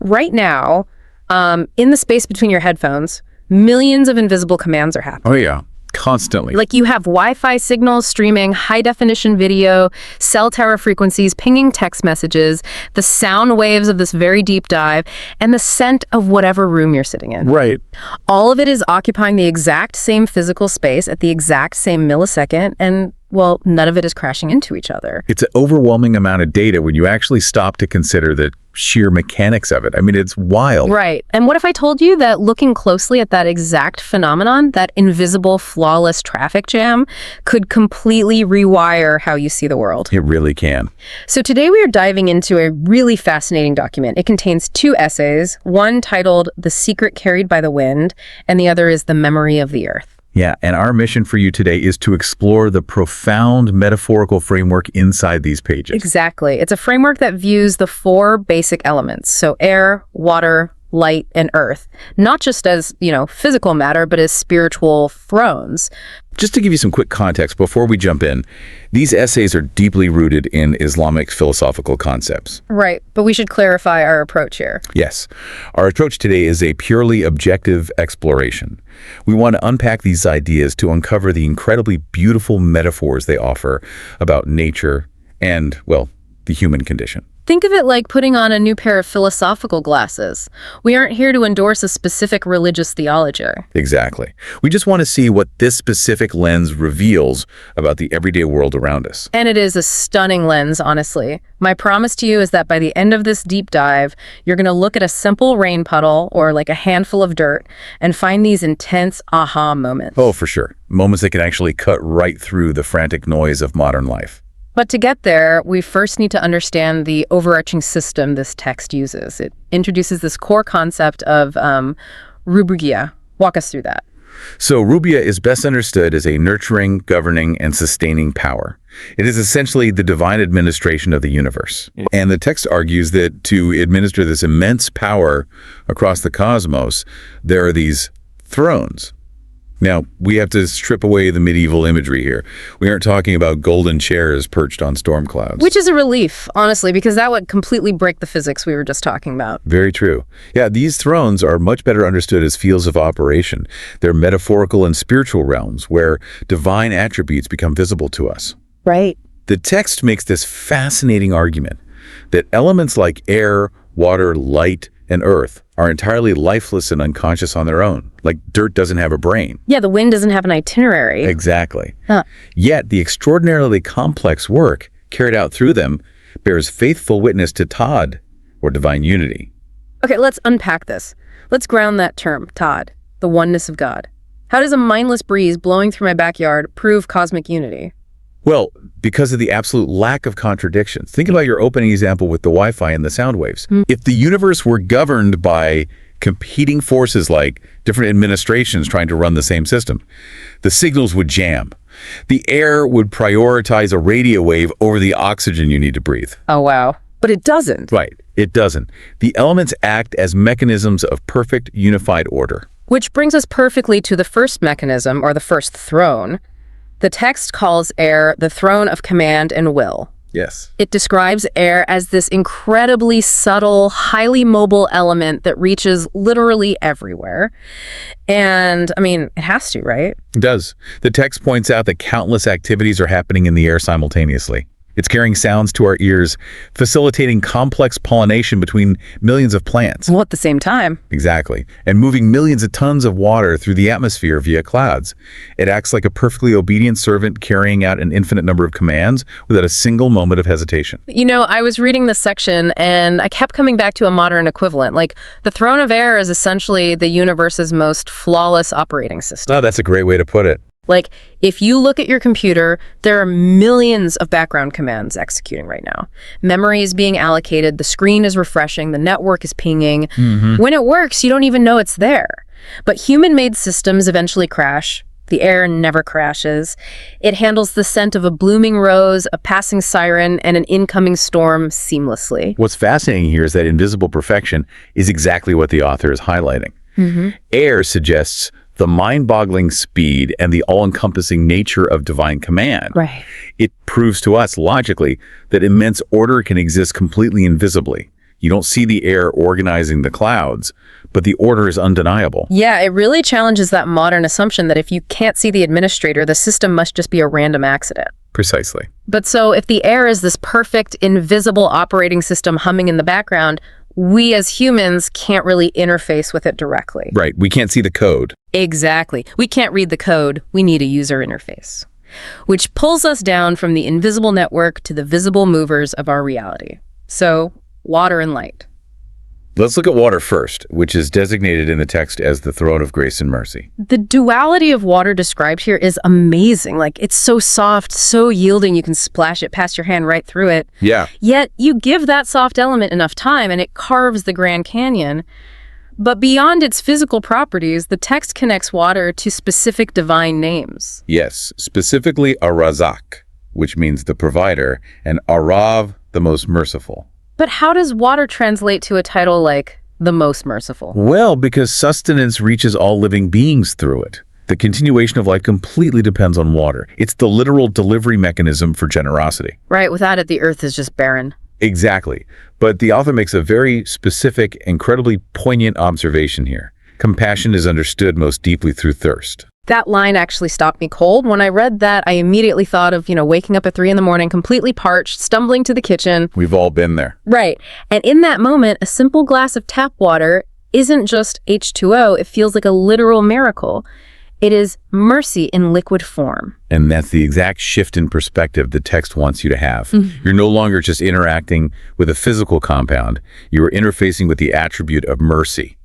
Right now, in the space between your headphones, millions of invisible commands are happening. Oh, yeah. Constantly. Like you have Wi-Fi signals streaming high-definition video, cell tower frequencies pinging text messages, the sound waves of this very deep dive, and the scent of whatever room you're sitting in. Right. All of it is occupying the exact same physical space at the exact same millisecond, and, well, none of it is crashing into each other. It's an overwhelming amount of data when you actually stop to consider the sheer mechanics of it. I mean, it's wild. Right. And what if I told you that looking closely at that exact phenomenon, that invisible, flawless traffic jam, could completely rewire how you see the world? It really can. So today we are diving into a really fascinating document. It contains 2 essays, one titled The Secret Carried by the Wind, and the other is The Memory of the Earth. Yeah, and our mission for you today is to explore the profound metaphorical framework inside these pages. Exactly. It's a framework that views the 4 basic elements, so air, water, light, and earth, not just as, physical matter, but as spiritual thrones. Just to give you some quick context before we jump in, these essays are deeply rooted in Islamic philosophical concepts. Right, but we should clarify our approach here. Yes, our approach today is a purely objective exploration. We want to unpack these ideas to uncover the incredibly beautiful metaphors they offer about nature and, well, the human condition. Think of it like putting on a new pair of philosophical glasses. We aren't here to endorse a specific religious theology. Exactly. We just want to see what this specific lens reveals about the everyday world around us. And it is a stunning lens, honestly. My promise to you is that by the end of this deep dive, you're going to look at a simple rain puddle or like a handful of dirt and find these intense aha moments. Oh, for sure. Moments that can actually cut right through the frantic noise of modern life. But to get there, we first need to understand the overarching system this text uses. It introduces this core concept of rubugia. Walk us through that. So rububiyya is best understood as a nurturing, governing, and sustaining power. It is essentially the divine administration of the universe. And the text argues that to administer this immense power across the cosmos, there are these thrones. Now, we have to strip away the medieval imagery here. We aren't talking about golden chairs perched on storm clouds. Which is a relief, honestly, because that would completely break the physics we were just talking about. Very true. Yeah, these thrones are much better understood as fields of operation. They're metaphorical and spiritual realms where divine attributes become visible to us. Right. The text makes this fascinating argument that elements like air, water, light, and earth are entirely lifeless and unconscious on their own. Like dirt doesn't have a brain. Yeah, the wind doesn't have an itinerary. Exactly. Huh. Yet the extraordinarily complex work carried out through them bears faithful witness to Todd, or divine unity. Okay, let's unpack this. Let's ground that term, Todd, the oneness of God. How does a mindless breeze blowing through my backyard prove cosmic unity? Well, because of the absolute lack of contradictions. Think about your opening example with the Wi-Fi and the sound waves. If the universe were governed by competing forces like different administrations trying to run the same system, the signals would jam. The air would prioritize a radio wave over the oxygen you need to breathe. Oh, wow. But it doesn't. Right, it doesn't. The elements act as mechanisms of perfect unified order. Which brings us perfectly to the first mechanism, or the first throne. The text calls air the throne of command and will. Yes. It describes air as this incredibly subtle, highly mobile element that reaches literally everywhere. And, it has to, right? It does. The text points out that countless activities are happening in the air simultaneously. It's carrying sounds to our ears, facilitating complex pollination between millions of plants. Well, at the same time. Exactly. And moving millions of tons of water through the atmosphere via clouds. It acts like a perfectly obedient servant carrying out an infinite number of commands without a single moment of hesitation. I was reading this section and I kept coming back to a modern equivalent. Like, the throne of air is essentially the universe's most flawless operating system. Oh, that's a great way to put it. Like, if you look at your computer, there are millions of background commands executing right now. Memory is being allocated, the screen is refreshing, the network is pinging. When it works, you don't even know it's there. But human-made systems eventually crash. The air never crashes. It handles the scent of a blooming rose, a passing siren, and an incoming storm seamlessly. What's fascinating here is that invisible perfection is exactly what the author is highlighting. Air suggests the mind-boggling speed and the all-encompassing nature of divine command. Right. It proves to us logically that immense order can exist completely invisibly, You don't see the air organizing the clouds, but the order is undeniable. Yeah, it really challenges that modern assumption that if you can't see the administrator, the system must just be a random accident. Precisely. But so if the air is this perfect, invisible operating system humming in the background, we as humans can't really interface with it directly. Right. We can't see the code. Exactly. We can't read the code. We need a user interface, which pulls us down from the invisible network to the visible movers of our reality. So, water and light. Let's look at water first, which is designated in the text as the throne of grace and mercy. The duality of water described here is amazing. Like, it's so soft, so yielding, you can splash it past your hand right through it. Yeah. Yet, you give that soft element enough time and it carves the Grand Canyon. But beyond its physical properties, the text connects water to specific divine names. Yes, specifically Arazak, which means the provider, and Arav, the most merciful. But how does water translate to a title like the most merciful? Well, because sustenance reaches all living beings through it. The continuation of life completely depends on water. It's the literal delivery mechanism for generosity. Right, without it, the earth is just barren. Exactly. But the author makes a very specific, incredibly poignant observation here. Compassion is understood most deeply through thirst. That line actually stopped me cold. When I read that, I immediately thought of, waking up at 3 a.m, completely parched, stumbling to the kitchen. We've all been there. Right. And in that moment, a simple glass of tap water isn't just H2O. It feels like a literal miracle. It is mercy in liquid form. And that's the exact shift in perspective the text wants you to have. Mm-hmm. You're no longer just interacting with a physical compound. You are interfacing with the attribute of mercy.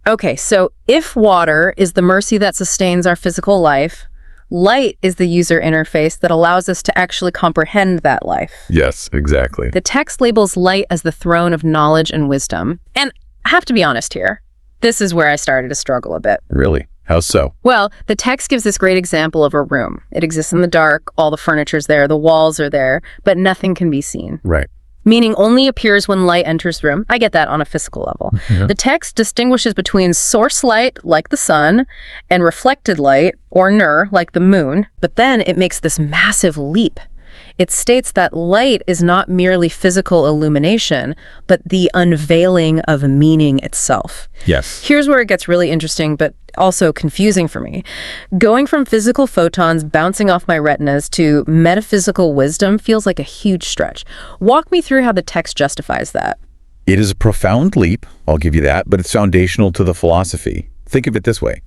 Okay, so if water is the mercy that sustains our physical life, light is the user interface that allows us to actually comprehend that life. Yes, exactly. The text labels light as the throne of knowledge and wisdom. And I have to be honest here. This is where I started to struggle a bit. Really? How so? Well, the text gives this great example of a room. It exists in the dark, all the furniture's there, the walls are there, but nothing can be seen. Right. Meaning only appears when light enters the room. I get that on a physical level. Yeah. The text distinguishes between source light, like the sun, and reflected light, or nur, like the moon. But then it makes this massive leap. It states that light is not merely physical illumination, but the unveiling of meaning itself. Yes. Here's where it gets really interesting, but also confusing for me. Going from physical photons bouncing off my retinas to metaphysical wisdom feels like a huge stretch. Walk me through how the text justifies that. It is a profound leap, I'll give you that, but it's foundational to the philosophy. Think of it this way.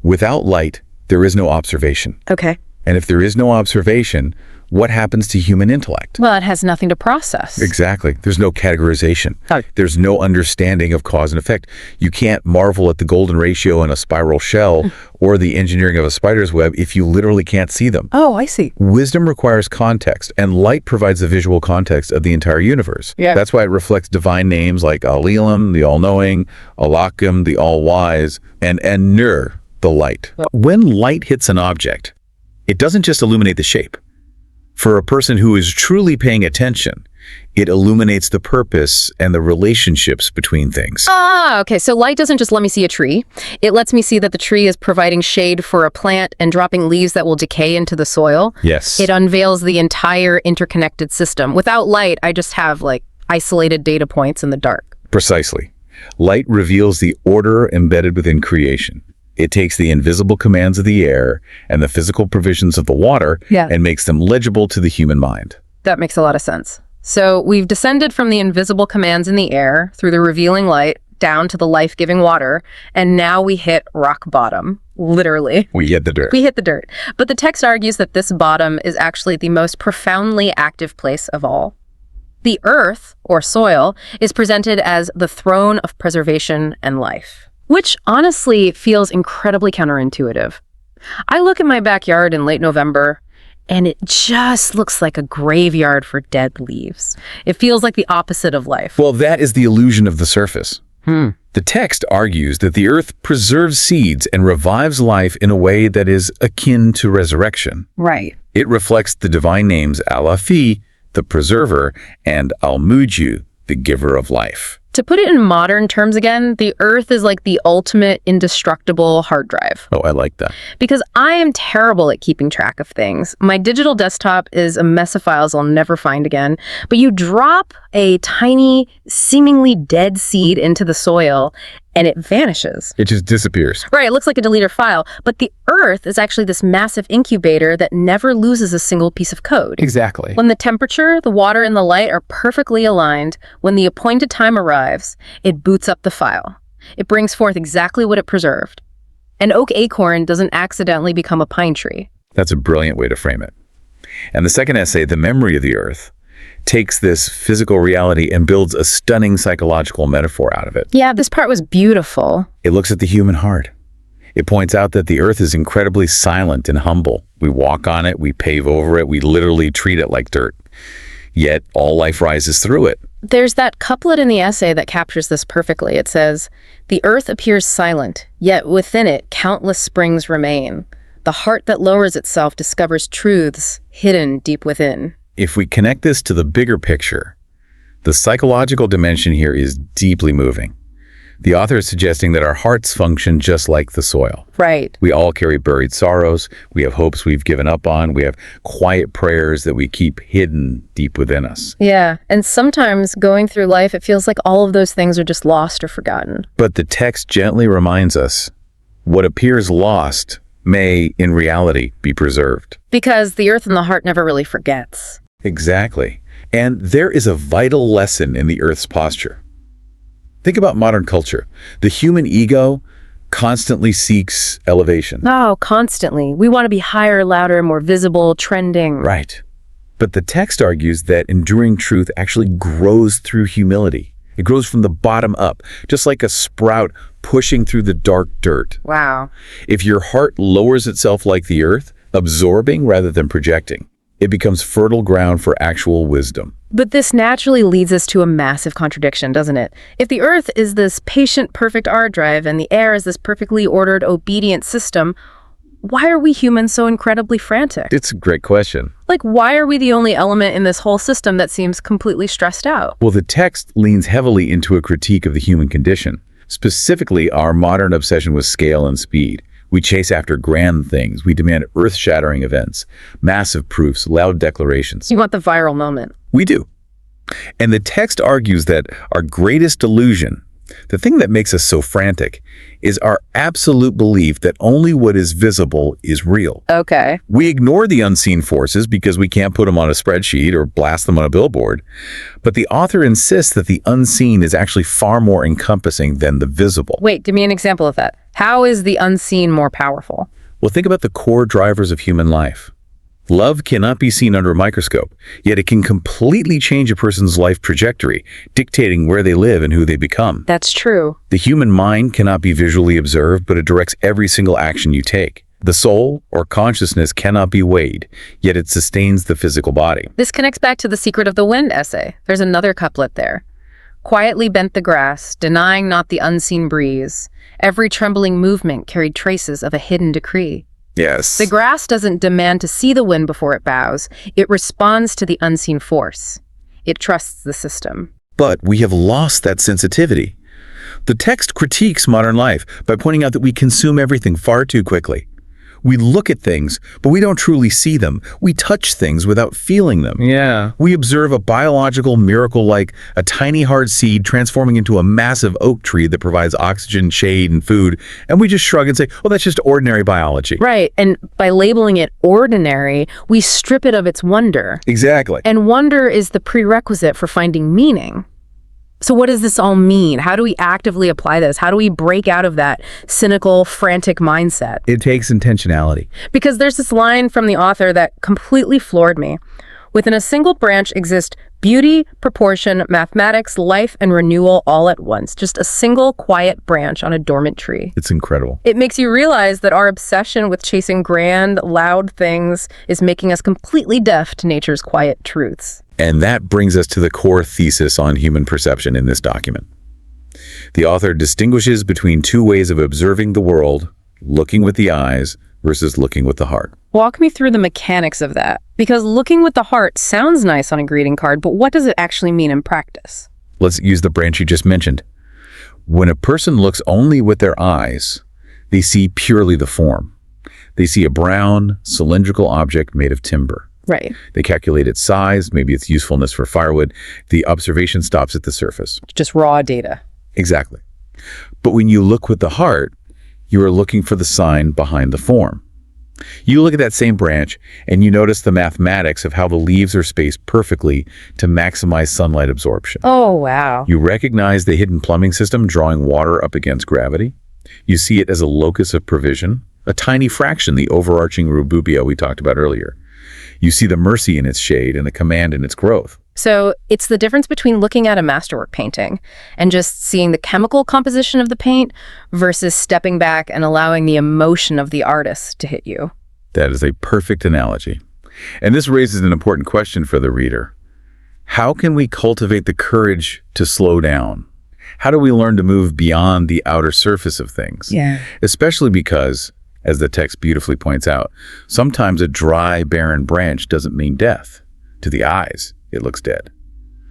Without light, there is no observation. Okay. And if there is no observation, what happens to human intellect? Well, it has nothing to process. Exactly. There's no categorization. Oh. There's no understanding of cause and effect. You can't marvel at the golden ratio in a spiral shell or the engineering of a spider's web if you literally can't see them. Oh, I see. Wisdom requires context, and light provides the visual context of the entire universe. Yeah. That's why it reflects divine names like Al-Elam, the all-knowing, Al-Akim, the all-wise, and Nur, the light. When light hits an object, it doesn't just illuminate the shape. For a person who is truly paying attention, it illuminates the purpose and the relationships between things. Ah, okay. So light doesn't just let me see a tree. It lets me see that the tree is providing shade for a plant and dropping leaves that will decay into the soil. Yes. It unveils the entire interconnected system. Without light, I just have isolated data points in the dark. Precisely. Light reveals the order embedded within creation. It takes the invisible commands of the air and the physical provisions of the water and makes them legible to the human mind. That makes a lot of sense. So we've descended from the invisible commands in the air through the revealing light down to the life-giving water, and now we hit rock bottom, literally. We hit the dirt. We hit the dirt. But the text argues that this bottom is actually the most profoundly active place of all. The earth, or soil, is presented as the throne of preservation and life, which honestly feels incredibly counterintuitive. I look at my backyard in late November, and it just looks like a graveyard for dead leaves. It feels like the opposite of life. Well, that is the illusion of the surface. The text argues that the earth preserves seeds and revives life in a way that is akin to resurrection. Right. It reflects the divine names Al-Afi, the preserver, and Al-Muju, the giver of life. To put it in modern terms again, the Earth is like the ultimate indestructible hard drive. Oh, I like that. Because I am terrible at keeping track of things. My digital desktop is a mess of files I'll never find again. But you drop a tiny, seemingly dead seed into the soil, and it vanishes. It just disappears. Right, it looks like a deleted file. But the Earth is actually this massive incubator that never loses a single piece of code. Exactly. When the temperature, the water, and the light are perfectly aligned, when the appointed time arrives, it boots up the file. It brings forth exactly what it preserved. An oak acorn doesn't accidentally become a pine tree. That's a brilliant way to frame it. And the second essay, The Memory of the Earth, takes this physical reality and builds a stunning psychological metaphor out of it. Yeah, this part was beautiful. It looks at the human heart. It points out that the Earth is incredibly silent and humble. We walk on it, we pave over it, we literally treat it like dirt. Yet all life rises through it. There's that couplet in the essay that captures this perfectly. It says, "The earth appears silent, yet within it countless springs remain. The heart that lowers itself discovers truths hidden deep within." If we connect this to the bigger picture, the psychological dimension here is deeply moving. The author is suggesting that our hearts function just like the soil. Right. We all carry buried sorrows. We have hopes we've given up on. We have quiet prayers that we keep hidden deep within us. Yeah, and sometimes going through life, it feels like all of those things are just lost or forgotten. But the text gently reminds us what appears lost may, in reality, be preserved. Because the earth and the heart never really forgets. Exactly. And there is a vital lesson in the Earth's posture. Think about modern culture. The human ego constantly seeks elevation. Oh, constantly. We want to be higher, louder, more visible, trending. Right. But the text argues that enduring truth actually grows through humility. It grows from the bottom up, just like a sprout pushing through the dark dirt. Wow. If your heart lowers itself like the earth, absorbing rather than projecting, it becomes fertile ground for actual wisdom. But this naturally leads us to a massive contradiction, doesn't it? If the earth is this patient, perfect hard drive and the air is this perfectly ordered, obedient system, why are we humans so incredibly frantic? It's a great question. Like, why are we the only element in this whole system that seems completely stressed out? Well, the text leans heavily into a critique of the human condition, specifically our modern obsession with scale and speed. We chase after grand things. We demand earth-shattering events, massive proofs, loud declarations. You want the viral moment. We do. And the text argues that our greatest illusion, the thing that makes us so frantic, is our absolute belief that only what is visible is real. Okay. We ignore the unseen forces because we can't put them on a spreadsheet or blast them on a billboard. But the author insists that the unseen is actually far more encompassing than the visible. Wait, give me an example of that. How is the unseen more powerful? Well, think about the core drivers of human life. Love cannot be seen under a microscope, yet it can completely change a person's life trajectory, dictating where they live and who they become. That's true. The human mind cannot be visually observed, but it directs every single action you take. The soul, or consciousness, cannot be weighed, yet it sustains the physical body. This connects back to the Secret of the Wind essay. There's another couplet there. Quietly bent the grass, denying not the unseen breeze. Every trembling movement carried traces of a hidden decree. Yes. The grass doesn't demand to see the wind before it bows. It responds to the unseen force. It trusts the system. But we have lost that sensitivity. The text critiques modern life by pointing out that we consume everything far too quickly. We look at things, but we don't truly see them. We touch things without feeling them. Yeah. We observe a biological miracle like a tiny hard seed transforming into a massive oak tree that provides oxygen, shade, and food, and we just shrug and say, oh, that's just ordinary biology. Right, and by labeling it ordinary, we strip it of its wonder. Exactly. And wonder is the prerequisite for finding meaning. So what does this all mean? How do we actively apply this? How do we break out of that cynical, frantic mindset? It takes intentionality. Because there's this line from the author that completely floored me. Within a single branch exist beauty, proportion, mathematics, life, and renewal all at once. Just a single quiet branch on a dormant tree. It's incredible. It makes you realize that our obsession with chasing grand, loud things is making us completely deaf to nature's quiet truths. And that brings us to the core thesis on human perception in this document. The author distinguishes between two ways of observing the world, looking with the eyes versus looking with the heart. Walk me through the mechanics of that. Because looking with the heart sounds nice on a greeting card, but what does it actually mean in practice? Let's use the branch you just mentioned. When a person looks only with their eyes, they see purely the form. They see a brown, cylindrical object made of timber. Right. They calculate its size, maybe its usefulness for firewood. The observation stops at the surface. Just raw data. Exactly. But when you look with the heart, you are looking for the sign behind the form. You look at that same branch and you notice the mathematics of how the leaves are spaced perfectly to maximize sunlight absorption. Oh, wow. You recognize the hidden plumbing system drawing water up against gravity. You see it as a locus of provision, a tiny fraction, the overarching rububia we talked about earlier. You see the mercy in its shade and the command in its growth. So it's the difference between looking at a masterwork painting and just seeing the chemical composition of the paint versus stepping back and allowing the emotion of the artist to hit you. That is a perfect analogy. And this raises an important question for the reader. How can we cultivate the courage to slow down? How do we learn to move beyond the outer surface of things? Yeah. Especially because, as the text beautifully points out, sometimes a dry, barren branch doesn't mean death. To the eyes, it looks dead.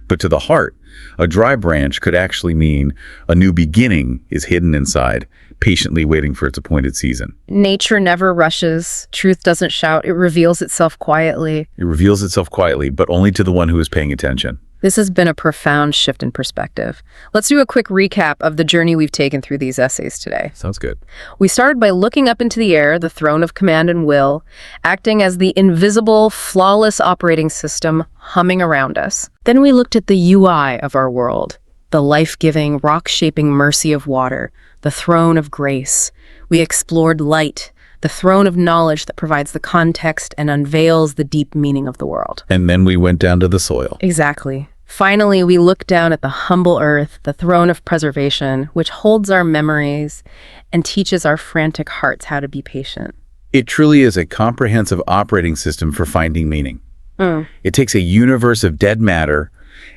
But to the heart, a dry branch could actually mean a new beginning is hidden inside, patiently waiting for its appointed season. Nature never rushes. Truth doesn't shout. It reveals itself quietly. It reveals itself quietly, but only to the one who is paying attention. This has been a profound shift in perspective. Let's do a quick recap of the journey we've taken through these essays today. Sounds good. We started by looking up into the air, the throne of command and will, acting as the invisible, flawless operating system humming around us. Then we looked at the UI of our world, the life-giving, rock-shaping mercy of water, the throne of grace. We explored light, the throne of knowledge that provides the context and unveils the deep meaning of the world. And then we went down to the soil. Exactly. Finally, we look down at the humble earth, the throne of preservation, which holds our memories and teaches our frantic hearts how to be patient. It truly is a comprehensive operating system for finding meaning. It takes a universe of dead matter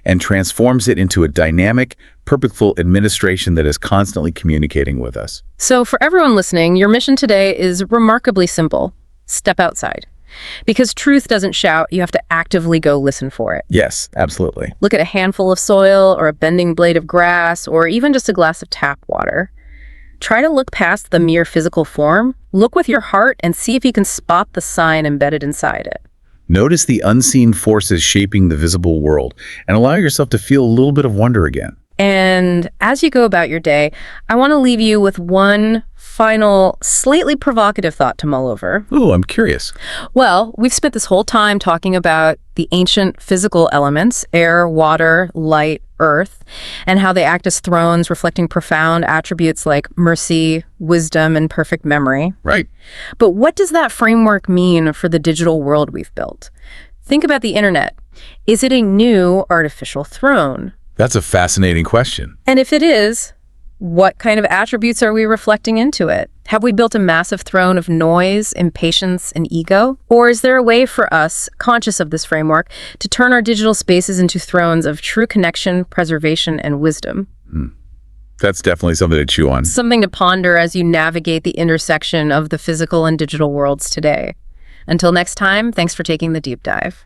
and transforms it into a dynamic, purposeful administration that is constantly communicating with us. So for everyone listening, your mission today is remarkably simple. Step outside. Because truth doesn't shout, you have to actively go listen for it. Yes, absolutely. Look at a handful of soil or a bending blade of grass or even just a glass of tap water. Try to look past the mere physical form. Look with your heart and see if you can spot the sign embedded inside it. Notice the unseen forces shaping the visible world and allow yourself to feel a little bit of wonder again. And as you go about your day, I want to leave you with one final, slightly provocative thought to mull over. Ooh, I'm curious. Well, we've spent this whole time talking about the ancient physical elements, air, water, light, earth, and how they act as thrones reflecting profound attributes like mercy, wisdom, and perfect memory. Right. But what does that framework mean for the digital world we've built? Think about the internet. Is it a new artificial throne? That's a fascinating question. And if it is, what kind of attributes are we reflecting into it? Have we built a massive throne of noise, impatience, and ego? Or is there a way for us, conscious of this framework, to turn our digital spaces into thrones of true connection, preservation, and wisdom? That's definitely something to chew on. Something to ponder as you navigate the intersection of the physical and digital worlds today. Until next time, thanks for taking the deep dive.